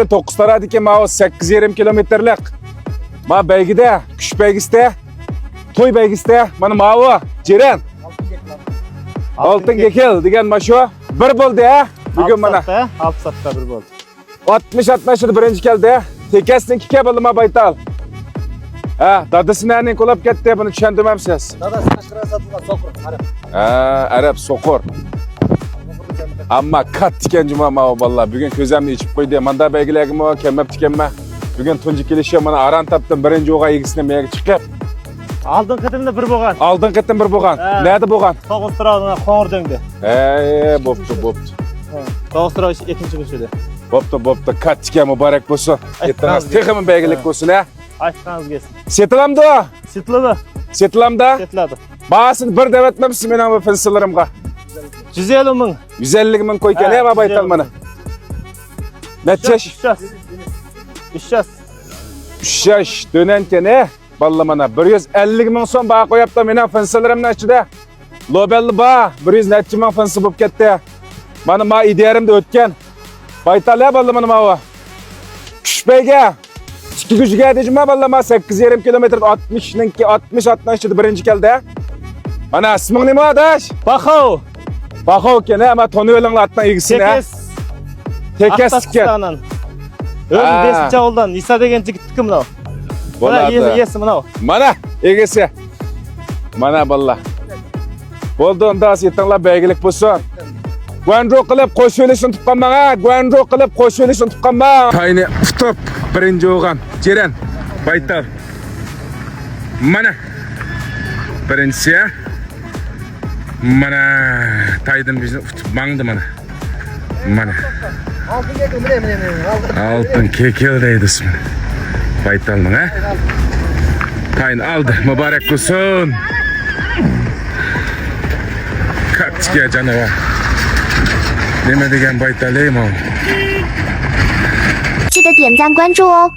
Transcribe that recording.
9'lara diken ma 8,5 kilometrelik. Ma beygide, küş beygiste, toy beygiste, mana ma Ceren. Altın gekel degan maşo bir bo'ldi ha. Bugun mana 6 saatda bir bo'ldi. 60-60 birinchi keldi. Tekasning ikki bo'ldi ma baytal. Ha, dadasini qo'lab ketdi, buni tushuntirmamsiz. Dadasi tashqariga sotilgan soqur, Arab. Ha, Arab soqur. Amma kat tikan juma ma vallahi bugun ko'zimni ichib qo'ydi. Manda belgilarga kelmab tikanma. Bugun tunji kelishim mana aran tapdim, birinchi o'g'a egisini menga chiqib. Aldın qitimda bir bo'lgan. Oldin qitim bir bo'lgan. Nada bo'lgan? Tog'ustirog'dan Qo'ng'irdengda. Bo'pti. Tog'ustirog ikkinchi ko'chada. Bo'pti. Kat tikan muborak bo'lsin. Ertangiz texmi belgilik bo'lsin ha. Aytganingiz kelsin. Setilamdi o? Setladi. Setilamda? Setladi. Bahasini bir devatmamsiz mening bu finsilarimga. 150 ming. 150 ming qo'ygan ha baytal mana. Nechash? 3 yaş. 3 yaş dönenken ha. Valla mana 150 ming so'm baho qo'yapti mening finsilarimning ichida. Lobelli ba 100 necha ming finsi bo'lib ketdi. Mana ma ideyarimda o'tgan. Baytal ha valla mana bu. Kushbeyga İki gücüge dejima valla ma 8,5 kilometre 60'ninki 60-60 birinci keldi. Mana isming nima adash? Baxov. Baxov ken ama tonu o'linglar atdan egisini. Tekes ken. O'zi 5-avuldan Isa degan yigitniki mana. Bo'ladi. Yesi mana. Mana egesi. Mana valla. Bo'ldi unda yetinglar belgilik bo'lsin. Guanro qilib qo'shilishni tutqanman ha. Guanro qilib qo'shilishni tutqanman. Tayni ustop birinchi o'g'an. Ceren. Baytal. Mana. Birinchisi. Mana taydan bizni tutib mangdi mana. Mana. Altın kekel deydi ismi. Baytalning ha. Tayin aldı. Mübarek olsun. Kaçga canavar. Nima degan baytaleyim o. 记得点赞关注哦。